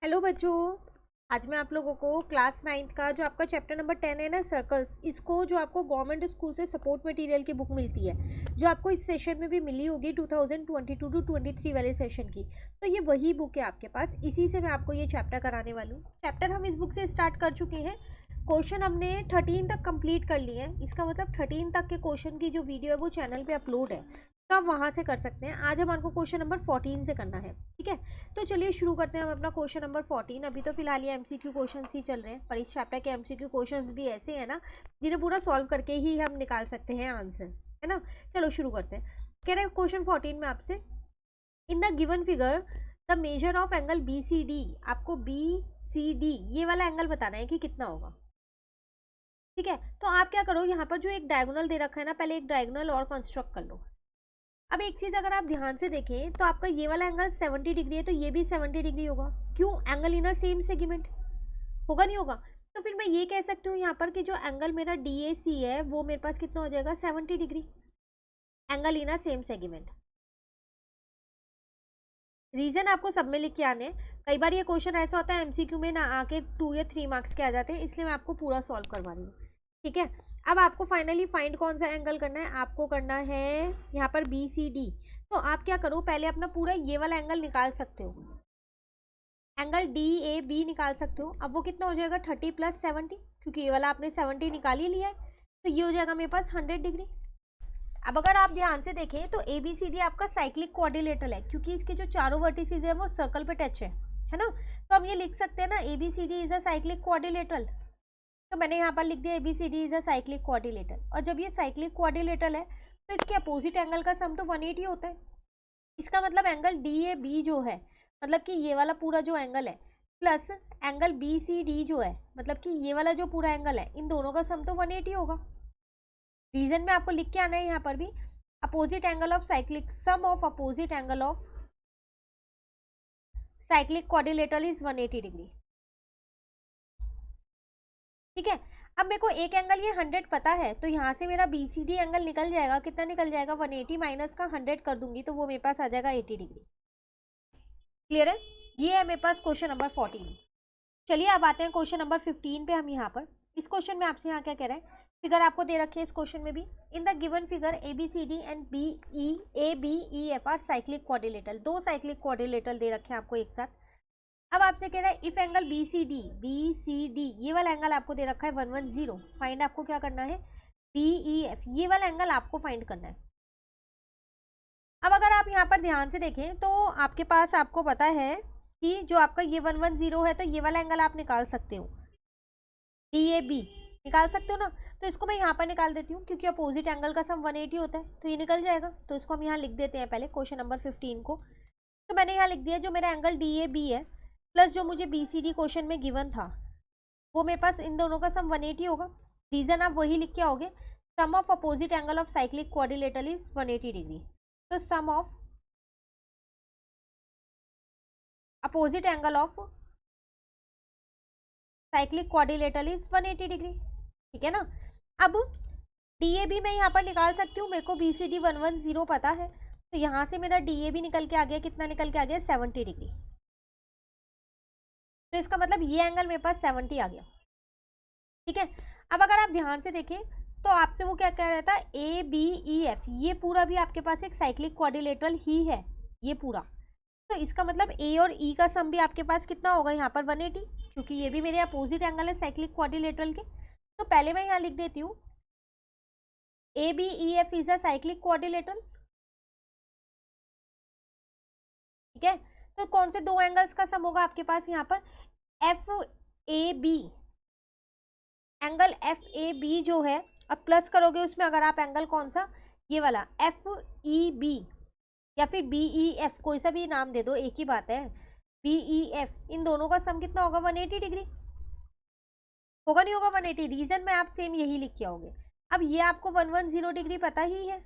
Hello बच्चों। आज मैं आप लोगों को क्लास 9th का जो आपका चैप्टर नंबर 10 है ना, सर्कल्स, इसको जो आपको गवर्नमेंट स्कूल से सपोर्ट मटेरियल की बुक मिलती है, जो आपको इस सेशन में भी मिली होगी 2022 टू 23 वाले सेशन की, तो ये वही बुक है आपके पास। इसी से मैं आपको ये चैप्टर कराने वाली हूँ। चैप्टर हम इस बुक से स्टार्ट कर चुके हैं। क्वेश्चन हमने 13 तक कंप्लीट कर लिए हैं। इसका मतलब 13 तक के क्वेश्चन की जो वीडियो है वो चैनल पे अपलोड है, तो आप वहाँ से कर सकते हैं। आज हमारे को क्वेश्चन नंबर 14 से करना है, ठीक है। तो चलिए शुरू करते हैं हम अपना क्वेश्चन नंबर 14। अभी तो फिलहाल ये एमसीक्यू क्वेश्चंस ही चल रहे हैं, पर इस चैप्टर के एमसीक्यू क्वेश्चंस भी ऐसे हैं ना जिन्हें पूरा सॉल्व करके ही हम निकाल सकते हैं आंसर, है ना। चलो शुरू करते हैं। कह रहे हैं क्वेश्चन 14 में आपसे, in the given figure the measure of angle B C D. आपको बी सी डी ये वाला एंगल बताना है कि कितना होगा, ठीक है। तो आप क्या करो, यहाँ पर जो एक डायगोनल दे रखा है ना, पहले एक डायगोनल और कंस्ट्रक्ट कर लो। अब एक चीज अगर आप ध्यान से देखें तो आपका ये वाला एंगल 70 डिग्री है, तो ये भी 70 डिग्री होगा। क्यों? एंगल इन सेम सेगमेंट होगा, नहीं होगा? तो फिर मैं ये कह सकती हूँ यहाँ पर कि जो एंगल मेरा DAC है वो मेरे पास कितना हो जाएगा, 70 degree, angle in same segment. Reason आपको सब में लिख के आने। कई बार ये क्वेश्चन ऐसा होता है एमसीक्यू में ना आके 2 या 3 मार्क्स के आ जाते हैं, इसलिए मैं आपको पूरा सॉल्व करवा रही हूँ, ठीक है। अब आपको फाइनली फाइंड कौन सा एंगल करना है, आपको करना है यहाँ पर BCD। तो आप क्या करो, पहले अपना पूरा ये वाला एंगल निकाल सकते हो, एंगल DAB निकाल सकते हो। अब वो कितना हो जाएगा, 30 + 70, क्योंकि ये वाला आपने 70 निकाल ही लिया है, तो ये हो जाएगा मेरे पास 100 डिग्री। अब अगर आप ध्यान से देखें तो ABCD आपका साइक्लिक क्वाड्रिलेटरल है, क्योंकि इसके जो चारों वर्टिसेस है वो सर्कल पे टच है ना। तो हम ये लिख सकते हैं ना, ABCD is a cyclic quadrilateral. तो मैंने यहाँ पर लिख दिया ABCD is a cyclic quadrilateral. और जब ये साइक्लिक क्वाड्रिलेटरल है तो इसके अपोजिट एंगल का सम तो 180 होता है। इसका मतलब एंगल DAB जो है, मतलब कि ये वाला पूरा जो एंगल है, प्लस एंगल BCD जो है, मतलब कि ये वाला जो पूरा एंगल है, इन दोनों का सम तो 180 होगा। रीजन में आपको लिख के आना है यहाँ पर भी, opposite angle of cyclic, sum of opposite angle of cyclic quadrilateral is 180 degree, ठीक है। अब मेरे को एक एंगल ये 100 पता है, तो यहाँ से मेरा BCD एंगल निकल जाएगा, कितना निकल जाएगा, 180 माइनस का 100 कर दूंगी तो वो मेरे पास आ जाएगा 80 डिग्री। क्लियर है? ये है मेरे पास क्वेश्चन नंबर 14। चलिए अब आते हैं क्वेश्चन नंबर 15 पे। हम यहाँ पर इस क्वेश्चन में आपसे यहाँ क्या कह रहा है, फिगर आपको दे रखी है इस क्वेश्चन में भी, in the given figure ABCD and ABEF are cyclic quadrilateral. दो साइक्लिक क्वाड्रिलेटरल दे रखे हैं आपको एक साथ। अब आपसे कह रहा है इफ एंगल BCD ये वाला एंगल आपको दे रखा है 110, फाइंड आपको क्या करना है, BEF ये वाला एंगल आपको फाइंड करना है। अब अगर आप यहाँ पर ध्यान से देखें तो आपके पास, आपको पता है कि जो आपका ये 110 है, तो ये वाला एंगल आप निकाल सकते हो, DAB निकाल सकते हो ना। तो इसको मैं यहाँ पर निकाल देती हूँ, क्योंकि अपोजिट एंगल का सम 180 होता है, तो ये निकल जाएगा। तो इसको हम यहाँ लिख देते हैं पहले क्वेश्चन नंबर 15 को। तो मैंने यहाँ लिख दिया जो मेरा एंगल DAB है, प्लस जो मुझे BCD क्वेश्चन में गिवन था, वो मेरे पास इन दोनों का सम 180 होगा। रीजन आप वही लिख के आओगे, sum of opposite angle of cyclic quadrilateral is 180 degree. तो sum of opposite angle of cyclic quadrilateral is 180 degree, ठीक है ना। अब DAB मैं यहाँ पर निकाल सकती हूँ, मेरे को BCD 110 पता है, तो यहाँ से मेरा DAB निकल के आ गया, कितना निकल के आ गया, 70 डिग्री। तो इसका मतलब ये एंगल मेरे पास 70 आ गया, ठीक है। अब अगर आप ध्यान से देखें तो आपसे वो क्या कह रहा था, ABEF ये पूरा भी आपके पास एक साइक्लिक क्वाड्रिलेटरल ही है, ये पूरा। तो इसका मतलब A और E का सम भी आपके पास कितना होगा यहाँ पर, 180, क्योंकि ये भी मेरे अपोजिट एंगल है साइक्लिक क्वाड्रिलेटरल के। तो पहले मैं यहाँ लिख देती हूँ ABEF is a cyclic quadrilateral, ठीक है। तो कौन से दो एंगल्स का सम होगा आपके पास यहाँ पर, FAB, एंगल FAB जो है, और प्लस करोगे उसमें अगर आप एंगल कौन सा, ये वाला FEB या फिर BEF, कोई सा भी नाम दे दो, एक ही बात है, BEF, इन दोनों का सम कितना होगा, 180 डिग्री होगा, नहीं होगा 180। रीजन में आप सेम यही लिख के आओगे। अब ये आपको 110 डिग्री पता ही है,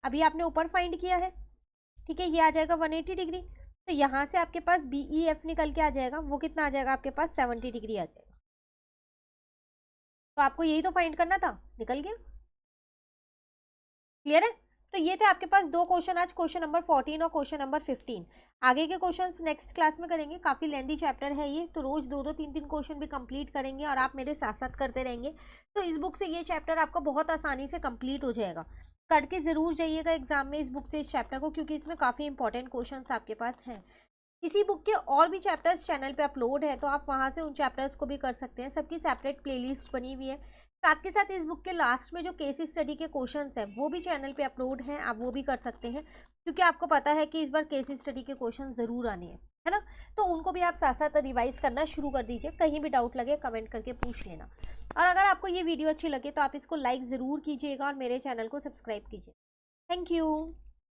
अभी आपने ऊपर फाइंड किया है, ठीक है। ये आ जाएगा 180 डिग्री, तो यहाँ से आपके पास BEF निकल के आ जाएगा, वो कितना आ जाएगा आपके पास, 70 डिग्री आ जाएगा। तो आपको यही तो फाइंड करना था, निकल गया। क्लियर है? तो ये थे आपके पास 2 क्वेश्चन आज, क्वेश्चन नंबर 14 और क्वेश्चन नंबर 15। आगे के क्वेश्चंस नेक्स्ट क्लास में करेंगे, काफ़ी लेंदी चैप्टर है ये, तो रोज 2-2 3-3 क्वेश्चन भी कंप्लीट करेंगे और आप मेरे साथ साथ करते रहेंगे, तो इस बुक से ये चैप्टर आपका बहुत आसानी से कंप्लीट हो जाएगा। करके ज़रूर जाइएगा एग्जाम में इस बुक से इस चैप्टर को, क्योंकि इसमें काफ़ी इंपॉर्टेंट क्वेश्चंस आपके पास हैं। इसी बुक के और भी चैप्टर्स चैनल पे अपलोड है, तो आप वहाँ से उन चैप्टर्स को भी कर सकते हैं, सबकी सेपरेट प्लेलिस्ट बनी हुई है। साथ के साथ इस बुक के लास्ट में जो केस स्टडी के क्वेश्चंस हैं वो भी चैनल पे अपलोड हैं, आप वो भी कर सकते हैं, क्योंकि आपको पता है कि इस बार केस स्टडी के क्वेश्चन ज़रूर आने हैं, है ना। तो उनको भी आप साथ साथ रिवाइज करना शुरू कर दीजिए, कहीं भी डाउट लगे कमेंट करके पूछ लेना। और अगर आपको ये वीडियो अच्छी लगे तो आप इसको लाइक ज़रूर कीजिएगा और मेरे चैनल को सब्सक्राइब कीजिए। Thank you.